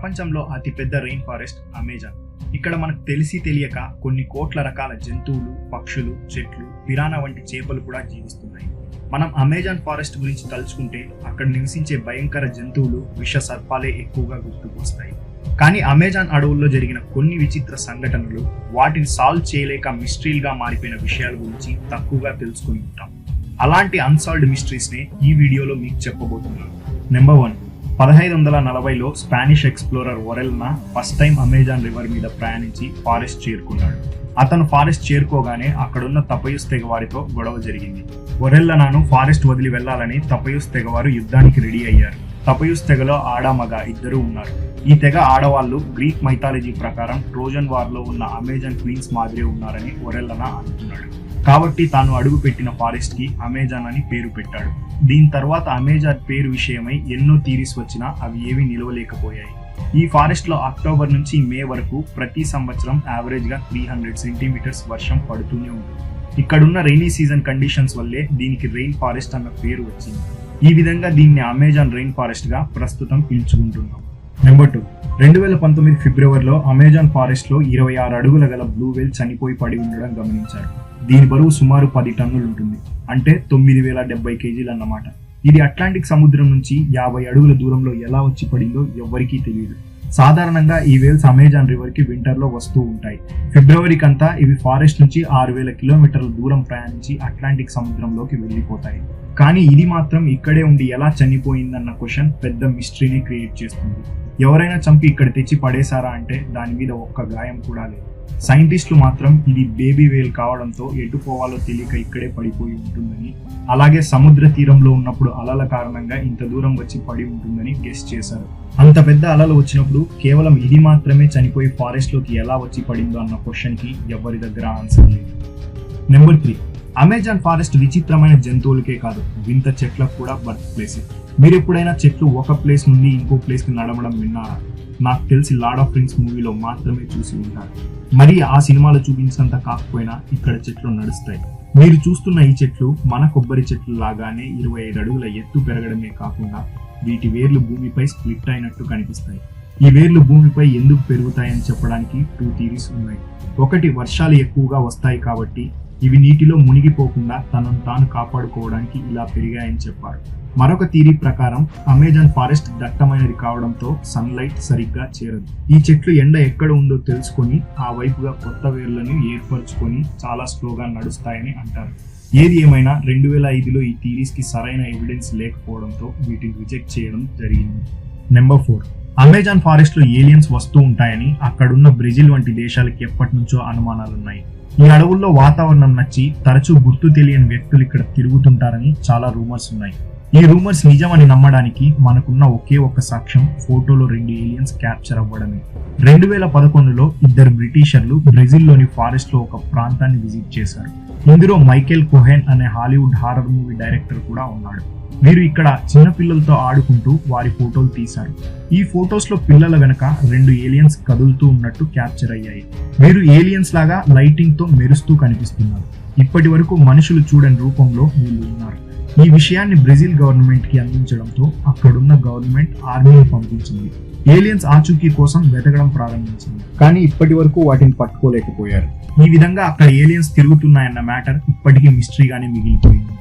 ప్రపంచంలో అతిపెద్ద rain forest Amazon. ఇక్కడ మనకు తెలిసి తెలియక కొన్ని కోట్ల రకాల జంతువులు, పక్షులు, చెట్లు, పిరానా వంటి చేపలు కూడా జీవిస్తున్నాయి. మనం అమెజాన్ ఫారెస్ట్ గురించి తలుచుకుంటే అక్కడ నివసించే భయంకర జంతువులు, విష సర్పాలే ఎక్కువగా గుర్తుకు వస్తాయి. కానీ అమెజాన్ అడవుల్లో జరిగిన కొన్ని విచిత్ర సంఘటనలు, వాటిని సాల్వ్ చేయలేక మిస్టరీలుగా మారిపోయిన విషయాల గురించి తక్కువగా తెలుసుకుని ఉంటాం. అలాంటి అన్సాల్వ్డ్ మిస్టరీస్ నే ఈ వీడియోలో మీకు చెప్పబోతున్నాను. నెంబర్ 1. 1540లో Spanish explorer Orellana first time Amazon river మీద ప్రయాణించి ఫారెస్ట్ చేరుకున్నాడు. అతను ఫారెస్ట్ చేరుకోగానే అక్కడున్న తపయుస్ తెగవారితో గొడవ జరిగింది. ఒరెల్నాను ఫారెస్ట్ వదిలి వెళ్లాలని తపయుస్ తెగవారు యుద్ధానికి రెడీ అయ్యారు. తపయుస్ తెగలో ఆడ మగ ఇద్దరు ఉన్నారు. ఈ తెగ ఆడవాళ్లు గ్రీక్ మైథాలజీ ప్రకారం ట్రోజన్ వార్ లో ఉన్న అమెజాన్ క్వీన్స్ మాదిరి ఉన్నారని ఒరెల్నా అనుకున్నాడు. కాబట్టి తాను అడుగు పెట్టిన ఫారెస్ట్ కి అమెజాన్ అని పేరు పెట్టాడు. దీని తర్వాత అమెజాన్ పేరు విషయమై ఎన్నో థీరీస్ వచ్చినా అవి ఏవి నిలవలేకపోయాయి. ఈ ఫారెస్ట్ లో అక్టోబర్ నుంచి మే వరకు ప్రతి సంవత్సరం యావరేజ్ గా 300 సెంటీమీటర్స్ వర్షం పడుతూనే ఉంటుంది. ఇక్కడున్న రైనీ సీజన్ కండిషన్స్ వల్లే దీనికి రెయిన్ ఫారెస్ట్ అన్న పేరు వచ్చింది. ఈ విధంగా దీన్ని అమెజాన్ రెయిన్ ఫారెస్ట్ గా ప్రస్తుతం పిలుచుకుంటున్నాం. నెంబర్ 2. 2019 ఫిబ్రవరిలో అమెజాన్ ఫారెస్ట్ లో 26 అడుగుల గల బ్లూ వేల్ చనిపోయి పడి ఉండడం గమనించారు. దీని బరువు సుమారు 10 టన్నులు ఉంటుంది, అంటే 9070 కేజీలు అన్నమాట. ఇది అట్లాంటిక్ సముద్రం నుంచి 50 అడుగుల దూరంలో ఎలా వచ్చి పడిందో ఎవ్వరికీ తెలియదు. సాధారణంగా ఈ వేల్స్ అమెజాన్ రివర్ కి వింటర్ లో వస్తూ ఉంటాయి. ఫిబ్రవరికంతా ఇవి ఫారెస్ట్ నుంచి 6000 కిలోమీటర్ల దూరం ప్రయాణించి అట్లాంటిక్ సముద్రంలోకి వెళ్ళిపోతాయి. కానీ ఇది మాత్రం ఇక్కడే ఉండి ఎలా చనిపోయిందన్న క్వశ్చన్ పెద్ద మిస్టరీని క్రియేట్ చేస్తుంది. ఎవరైనా చంపి ఇక్కడ తెచ్చి పడేశారా అంటే దాని మీద ఒక్క గాయం కూడా లేదు. సైంటిస్టులు మాత్రం ఇది బేబీ వేల్ కావడంతో ఎటు పోవాలో తెలియక ఇక్కడే పడిపోయి ఉంటుందని, అలాగే సముద్ర తీరంలో ఉన్నప్పుడు అలల కారణంగా ఇంత దూరం వచ్చి పడి ఉంటుందని గెస్ చేశారు. అంత పెద్ద అలలు వచ్చినప్పుడు కేవలం ఇది మాత్రమే చనిపోయి ఫారెస్ట్ లోకి ఎలా వచ్చి పడిందో అన్న క్వశ్చన్ కి ఎవరి దగ్గర ఆన్సర్ లేదు. నెంబర్ 3. అమెజాన్ ఫారెస్ట్ విచిత్రమైన జంతువులకే కాదు, వింత చెట్లకు కూడా బర్త్ ప్లేస్. మీరు ఎప్పుడైనా చెట్లు ఒక ప్లేస్ నుండి ఇంకో ప్లేస్ కి నడవడం విన్నారా? నాకు తెలిసి లార్డ్ ఆఫ్ రింగ్స్ మూవీలో మాత్రమే చూసి ఉంటారు. మరి ఆ సినిమాలో చూపించినంత కాకపోయినా ఇక్కడ చెట్లు నడుస్తాయి. మీరు చూస్తున్న ఈ చెట్లు మన కొబ్బరి చెట్లు లాగానే 25 అడుగుల ఎత్తు పెరగడమే కాకుండా వీటి వేర్లు భూమిపై స్ప్లిట్ అయినట్టు కనిపిస్తాయి. ఈ వేర్లు భూమిపై ఎందుకు పెరుగుతాయని చెప్పడానికి 2 థీరీస్ ఉన్నాయి. ఒకటి, వర్షాలు ఎక్కువగా వస్తాయి కాబట్టి ఇవి నీటిలో మునిగిపోకుండా తనను తాను కాపాడుకోవడానికి ఇలా పెరిగాయని చెప్పారు. మరొక థీరీ ప్రకారం అమెజాన్ ఫారెస్ట్ దట్టమైనది కావడంతో సన్లైట్ సరిగ్గా చేరదు. ఈ చెట్లు ఎండ ఎక్కడ ఉందో తెలుసుకొని ఆ వైపుగా కొత్త వేర్లను ఏర్పరచుకొని చాలా స్లోగా నడుస్తాయని అంటారు. ఏది ఏమైనా 2005లో ఈ థీరీస్ కి సరైన ఎవిడెన్స్ లేకపోవడంతో వీటిని రిజెక్ట్ చేయడం జరిగింది. నెంబర్ 4. అమెజాన్ ఫారెస్ట్ లో ఏలియన్స్ వస్తూ ఉంటాయని అక్కడున్న బ్రెజిల్ వంటి దేశాలకి ఎప్పటి నుంచో అనుమానాలున్నాయి. ఈ అడవుల్లో వాతావరణం నచ్చి తరచూ గుర్తు తెలియని వ్యక్తులు ఇక్కడ తిరుగుతుంటారని చాలా రూమర్స్ ఉన్నాయి. ఈ రూమర్స్ నిజమని నమ్మడానికి మనకున్న ఒకే ఒక్క సాక్ష్యం ఫోటోలో 2 ఏలియన్స్ క్యాప్చర్ అవ్వడమే. 2011లో 2 బ్రిటిషర్లు బ్రెజిల్లోని ఫారెస్ట్ లో ఒక ప్రాంతాన్ని విజిట్ చేశారు. ఇందులో మైకేల్ కోహెన్ అనే హాలీవుడ్ హారర్ మూవీ డైరెక్టర్ కూడా ఉన్నాడు. వీరు ఇక్కడ చిన్న పిల్లలతో ఆడుకుంటూ వారి ఫోటోలు తీశారు. ఈ ఫొటోస్ లో పిల్లల వెనక 2 ఏలియన్స్ కదులుతూ ఉన్నట్టు క్యాప్చర్ అయ్యాయి. వీరు ఏలియన్స్ లాగా లైటింగ్ తో మెరుస్తూ కనిపిస్తున్నారు. ఇప్పటి వరకు మనుషులు చూడని రూపంలో వీళ్ళు ఉన్నారు. ఈ విషయాన్ని బ్రెజిల్ గవర్నమెంట్ కి అందించడంతో అక్కడున్న గవర్నమెంట్ ఆర్మీని పంపించింది. ఏలియన్స్ ఆచూకీ కోసం వెతకడం ప్రారంభించింది. కానీ ఇప్పటి వరకు వాటిని పట్టుకోలేకపోయారు. ఈ విధంగా అక్కడ ఏలియన్స్ తిరుగుతున్నాయన్న మ్యాటర్ ఇప్పటికీ మిస్టరీగానే మిగిలిపోయింది.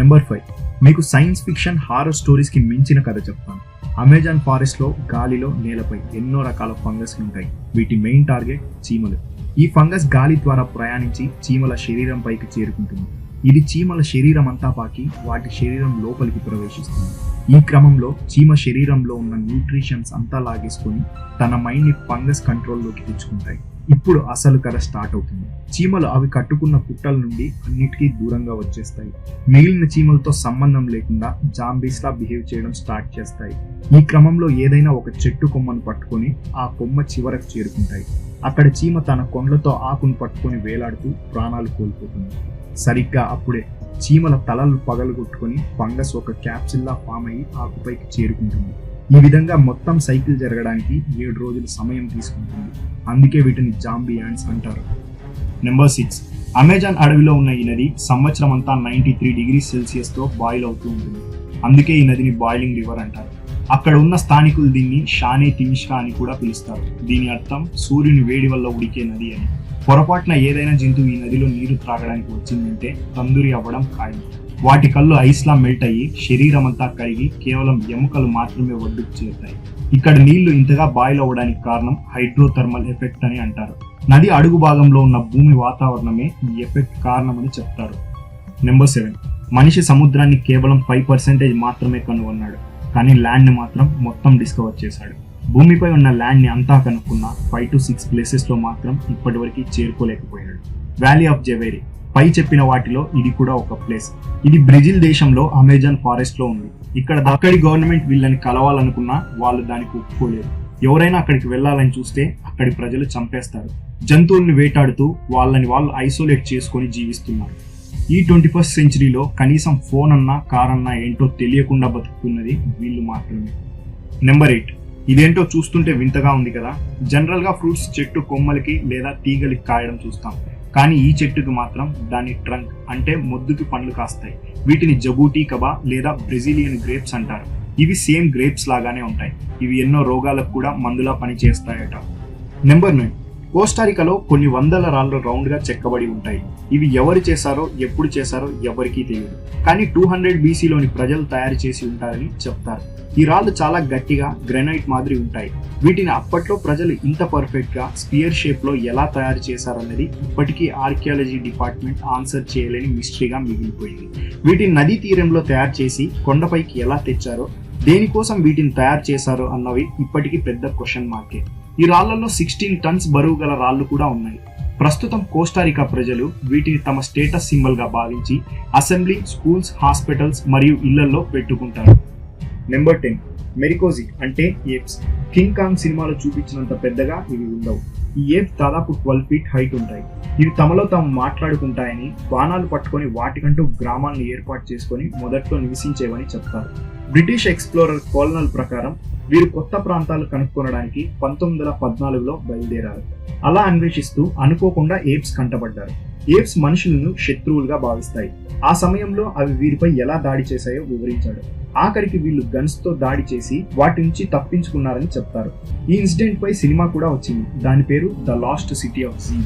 నెంబర్ 5. మీకు సైన్స్ ఫిక్షన్ హారర్ స్టోరీస్ కి మించిన కథ చెప్తాను. అమెజాన్ ఫారెస్ట్ లో గాలిలో, నేలపై ఎన్నో రకాల ఫంగస్ ఉంటాయి. వీటి మెయిన్ టార్గెట్ చీమలు. ఈ ఫంగస్ గాలి ద్వారా ప్రయాణించి చీమల శరీరం పైకి చేరుకుంటుంది. ఇది చీమల శరీరం అంతా పాకి వాటి శరీరం లోపలికి ప్రవేశిస్తుంది. ఈ క్రమంలో చీమ శరీరంలో ఉన్న న్యూట్రిషన్స్ అంతా లాగేసుకొని తన మైండ్ ని ఫంగస్ కంట్రోల్లోకి తెచ్చుకుంటాయి. ఇప్పుడు అసలు కథ స్టార్ట్ అవుతుంది. చీమలు అవి కట్టుకున్న పుట్టల నుండి అన్నిటికీ దూరంగా వచ్చేస్తాయి. మిగిలిన చీమలతో సంబంధం లేకుండా జాంబీస్ లా బిహేవ్ చేయడం స్టార్ట్ చేస్తాయి. ఈ క్రమంలో ఏదైనా ఒక చెట్టు కొమ్మను పట్టుకొని ఆ కొమ్మ చివరకు చేరుకుంటాయి. అక్కడ చీమ తన కొండ్లతో ఆకును పట్టుకొని వేలాడుతూ ప్రాణాలు కోల్పోతుంది. సరిగ్గా అప్పుడే చీమల తలలు పగలగొట్టుకొని ఫంగస్ ఒక క్యాప్సిల్లా ఫామ్ అయ్యి ఆకుపైకి చేరుకుంటుంది. ఈ విధంగా మొత్తం సైకిల్ జరగడానికి 7 రోజులు సమయం తీసుకుంటుంది. అందుకే వీటిని జాంబీ యాంట్స్ అంటారు. నెంబర్ 6. అమెజాన్ అడవిలో ఉన్న ఈ నది సంవత్సరం అంతా 93 డిగ్రీ సెల్సియస్ తో బాయిల్ అవుతూ ఉంటుంది. అందుకే ఈ నదిని బాయిలింగ్ రివర్ అంటారు. అక్కడ ఉన్న స్థానికులు దీన్ని షానే తిమిష్కా అని కూడా పిలుస్తారు. దీని అర్థం సూర్యుని వేడి వల్ల ఉడికే నది అని. పొరపాటున ఏదైనా జంతువు ఈ నదిలో నీరు త్రాగడానికి వచ్చిందంటే తందూరి అవ్వడం ఖాయం. వాటి కళ్ళు ఐస్లా మెల్ట్ అయ్యి శరీరం అంతా కరిగి కేవలం ఎముకలు మాత్రమే ఒడ్డుకు చేరుతాయి. ఇక్కడ నీళ్లు ఇంతగా బాయిల్ అవ్వడానికి కారణం హైడ్రోథర్మల్ ఎఫెక్ట్ అని అంటారు. నది అడుగు భాగంలో ఉన్న భూమి వాతావరణమే ఈ ఎఫెక్ట్ కారణమని చెప్తారు. నెంబర్ 7. మనిషి సముద్రాన్ని కేవలం 5% మాత్రమే కనుగొన్నాడు, కానీ ల్యాండ్ ని మాత్రం మొత్తం డిస్కవర్ చేశాడు. భూమిపై ఉన్న ల్యాండ్ ని అంతా కనుక్కున్న 5 to 6 ప్లేసెస్ లో మాత్రం ఇప్పటివరకు చేరుకోలేకపోయాడు. వ్యాలీ ఆఫ్ జవేరి పై చెప్పిన వాటిలో ఇది కూడా ఒక ప్లేస్. ఇది బ్రెజిల్ దేశంలో అమెజాన్ ఫారెస్ట్ లో ఉంది. ఇక్కడ అక్కడి గవర్నమెంట్ వీళ్ళని కలవాలనుకున్నా వాళ్ళు దానికి ఒప్పుకోలేరు. ఎవరైనా అక్కడికి వెళ్ళాలని చూస్తే అక్కడి ప్రజలు చంపేస్తారు. జంతువుల్ని వేటాడుతూ వాళ్ళని వాళ్ళు ఐసోలేట్ చేసుకొని జీవిస్తున్నారు. ఈ 21st సెంచరీలో కనీసం ఫోన్ అన్నా కార్ అన్నా ఏంటో తెలియకుండా బతుకుతున్నది వీళ్ళు మాత్రమే. నెంబర్ 8. ఇదేంటో చూస్తుంటే వింతగా ఉంది కదా. జనరల్ గా ఫ్రూట్స్ చెట్టు కొమ్మలకి లేదా తీగలికి కాయడం చూస్తాం, కానీ ఈ చెట్టుకి మాత్రం దాని ట్రంక్ అంటే మొద్దుకి పండ్లు కాస్తాయి. వీటిని జబూటీ కబా లేదా బ్రెజిలియన్ గ్రేప్స్ అంటారు. ఇవి సేమ్ గ్రేప్స్ లాగానే ఉంటాయి. ఇవి ఎన్నో రోగాలకు కూడా మందులా పనిచేస్తాయట. నెంబర్ 9. కోస్టారికాలో కొన్ని వందల రాళ్ళు రౌండ్ గా చెక్కబడి ఉంటాయి. ఇవి ఎవరు చేశారో ఎప్పుడు చేశారో ఎవరికీ తెలియదు, కానీ 200 BCలోని ప్రజలు తయారు చేసి ఉంటారని చెప్తారు. ఈ రాళ్ళు చాలా గట్టిగా గ్రెనైట్ మాదిరి ఉంటాయి. వీటిని అప్పట్లో ప్రజలు ఇంత పర్ఫెక్ట్ గా స్పియర్ షేప్ లో ఎలా తయారు చేశారన్నది ఇప్పటికీ ఆర్కియాలజీ డిపార్ట్మెంట్ ఆన్సర్ చేయలేని మిస్టరీగా మిగిలిపోయింది. వీటిని నదీ తీరంలో తయారు చేసి కొండపైకి ఎలా తెచ్చారో, దేనికోసం వీటిని తయారు చేశారో అన్నవి ఇప్పటికీ పెద్ద క్వశ్చన్ మార్కే. ఈ రాళ్లలో 16 టన్స్ బరువు గల రాళ్లు కూడా ఉన్నాయి. ప్రస్తుతం కోస్టారికా ప్రజలు వీటిని తమ స్టేటస్ సింబల్ గా భావించి అసెంబ్లీ, స్కూల్స్, హాస్పిటల్స్ మరియు ఇళ్లలో పెట్టుకుంటారు. నెంబర్ 10. మెరికోజీ అంటే ఏప్స్. కింగ్ కాంగ్ సినిమాలో చూపించినంత పెద్దగా ఇవి ఉండవు. ఈ ఏప్స్ దాదాపు 12 feet హైట్ ఉంటాయి. ఇవి తమలో తాము మాట్లాడుకుంటాయని, బాణాలు పట్టుకొని వాటికంటూ గ్రామాలను ఏర్పాటు చేసుకొని మొదట్లో నివసించేవని చెప్తారు. బ్రిటిష్ ఎక్స్ప్లోరర్ కోల్నల్ ప్రకారం వీరు కొత్త ప్రాంతాలు కనుక్కొనడానికి 1914లో బయలుదేరారు. అలా అన్వేషిస్తూ అనుకోకుండా ఏప్స్ కంటపడ్డారు. ఏప్స్ మనుషులను శత్రువులుగా భావిస్తాయి. ఆ సమయంలో అవి వీరిపై ఎలా దాడి చేశాయో వివరించాడు. ఆఖరికి వీళ్ళు గన్స్ తో దాడి చేసి వాటి నుంచి తప్పించుకున్నారని చెప్తారు. ఈ ఇన్సిడెంట్ పై సినిమా కూడా వచ్చింది. దాని పేరు the lost city of Z.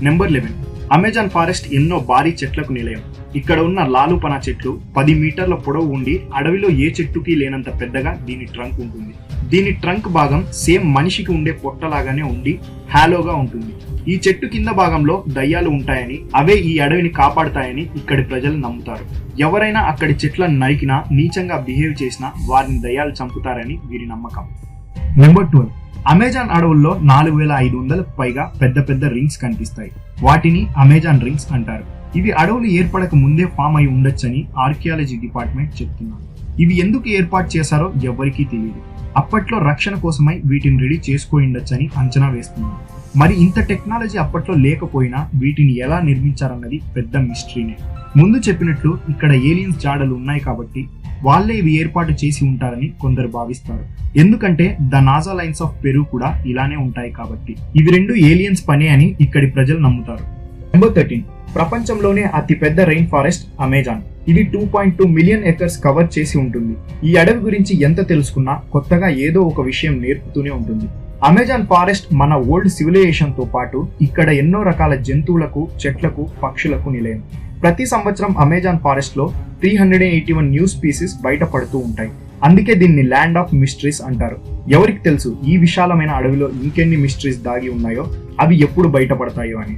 Number 11. Amazon forest ఎన్నో భారీ చెట్లకు నిలయం. ఇక్కడ ఉన్న లాలుపనా చెట్లు 10 మీటర్ల పొడవు ఉండి అడవిలో ఏ చెట్టుకి లేనంత పెద్దగా దీని ట్రంక్ ఉంటుంది. దీని ట్రంక్ భాగం సేమ్ మనిషికి ఉండే పొట్టలాగానే ఉండి హాలోగా ఉంటుంది. ఈ చెట్టు కింద భాగంలో దయ్యాలు ఉంటాయని, అవే ఈ అడవిని కాపాడుతాయని ఇక్కడి ప్రజలు నమ్ముతారు. ఎవరైనా అక్కడి చెట్లను నరికినా, నీచంగా బిహేవ్ చేసినా వారిని దయ్యాలు చంపుతారని వీరి నమ్మకం. నెంబర్ 12. అమెజాన్ అడవుల్లో 4500కు పైగా పెద్ద పెద్ద రింగ్స్ కనిపిస్తాయి. వాటిని అమెజాన్ రింగ్స్ అంటారు. ఇవి అడవులు ఏర్పడక ముందే ఫామ్ అయి ఉండొచ్చని ఆర్కియాలజీ డిపార్ట్మెంట్ చెప్తున్నారు. ఇవి ఎందుకు ఏర్పాటు చేశారో ఎవరికీ తెలియదు. అప్పట్లో రక్షణ కోసమై వీటిని రెడీ చేసుకోయిండొచ్చని అంచనా వేస్తున్నారు. మరి ఇంత టెక్నాలజీ అప్పట్లో లేకపోయినా వీటిని ఎలా నిర్మించారన్నది పెద్ద మిస్టరీనే. ముందు చెప్పినట్లు ఇక్కడ ఏలియన్స్ జాడలు ఉన్నాయి కాబట్టి వాళ్ళే ఇవి ఏర్పాటు చేసి ఉంటారని కొందరు భావిస్తారు. ఎందుకంటే ద నాజా లైన్స్ ఆఫ్ పెరు కూడా ఇలానే ఉంటాయి కాబట్టి. ఇవి రెండు ఏలియన్స్ పనే అని ఇక్కడి ప్రజలు నమ్ముతారు. నెంబర్ 13. ప్రపంచంలోనే అతి పెద్ద రెయిన్ ఫారెస్ట్ అమెజాన్. ఇది 2.2 మిలియన్ ఎకర్స్ కవర్ చేసి ఉంటుంది. ఈ అడవి గురించి ఎంత తెలుసుకున్నా కొత్తగా ఏదో ఒక విషయం నేర్పుతూనే ఉంటుంది. అమెజాన్ ఫారెస్ట్ మన ఓల్డ్ సివిలైజేషన్ తో పాటు ఇక్కడ ఎన్నో రకాల జంతువులకు, చెట్లకు, పక్షులకు నిలయం. ప్రతి సంవత్సరం అమెజాన్ ఫారెస్ట్ లో 381 న్యూ స్పీసీస్ బయటపడుతూ ఉంటాయి. అందుకే దీన్ని ల్యాండ్ ఆఫ్ మిస్టరీస్ అంటారు. ఎవరికి తెలుసు ఈ విశాలమైన అడవిలో ఇంకెన్ని మిస్టరీస్ దాగి ఉన్నాయో, అవి ఎప్పుడు బయటపడతాయో అని.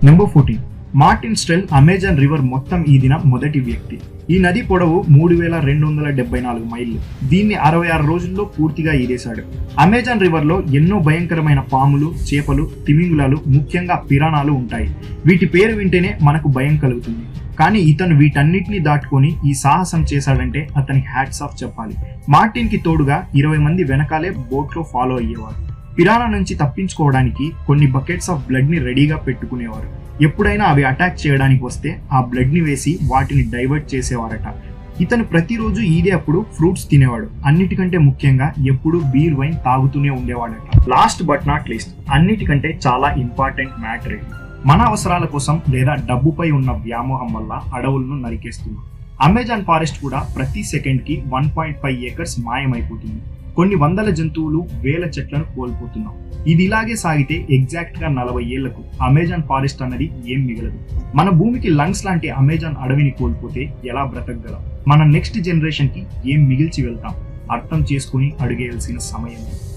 నెంబర్ 14. మార్టిన్ స్ట్రెల్ అమెజాన్ రివర్ మొత్తం ఈదిన మొదటి వ్యక్తి. ఈ నది పొడవు 3274 మైళ్ళు. దీన్ని 66 రోజుల్లో పూర్తిగా ఈదేశాడు. అమెజాన్ రివర్ లో ఎన్నో భయంకరమైన పాములు, చేపలు, తిమింగులాలు, ముఖ్యంగా పిరానాలు ఉంటాయి. వీటి పేరు వింటేనే మనకు భయం కలుగుతుంది. కానీ ఇతను వీటన్నిటిని దాటుకొని ఈ సాహసం చేశాడంటే అతనికి హ్యాట్స్ ఆఫ్ చెప్పాలి. మార్టిన్ కి తోడుగా 20 మంది వెనకాలే బోట్ లో ఫాలో అయ్యేవారు. పిరానా నుంచి తప్పించుకోవడానికి కొన్ని బకెట్స్ ఆఫ్ బ్లడ్ ని రెడీగా పెట్టుకునేవారు. ఎప్పుడైనా అవి అటాక్ చేయడానికి వస్తే ఆ బ్లడ్ ని వేసి వాటిని డైవర్ట్ చేసేవారట. ఇతను ప్రతిరోజు ఈదే అప్పుడు ఫ్రూట్స్ తినేవాడు. అన్నిటికంటే ముఖ్యంగా ఎప్పుడు బీర్, వైన్ తాగుతూనే ఉండేవాడట. లాస్ట్ బట్ నాట్ లీస్ట్, అన్నిటికంటే చాలా ఇంపార్టెంట్ మ్యాటర్ ఇది. మన అవసరాల కోసం లేదా డబ్బుపై ఉన్న వ్యామోహం వల్ల అడవులను నరికేస్తున్నాం. అమెజాన్ ఫారెస్ట్ కూడా ప్రతి సెకండ్కి 1.5 ఏకర్స్ మాయమైపోతుంది. కొన్ని వందల జంతువులు, వేల చెట్లను కోల్పోతున్నాం. ఇది ఇలాగే సాగితే ఎగ్జాక్ట్ గా 40 ఏళ్లకు అమెజాన్ ఫారెస్ట్ అన్నది ఏం మిగలదు. మన భూమికి లంగ్స్ లాంటి అమెజాన్ అడవిని కోల్పోతే ఎలా బ్రతకగలం? మన నెక్స్ట్ జనరేషన్ కి ఏం మిగిల్చి వెళ్తాం? అర్థం చేసుకుని అడిగేయాల్సిన సమయం.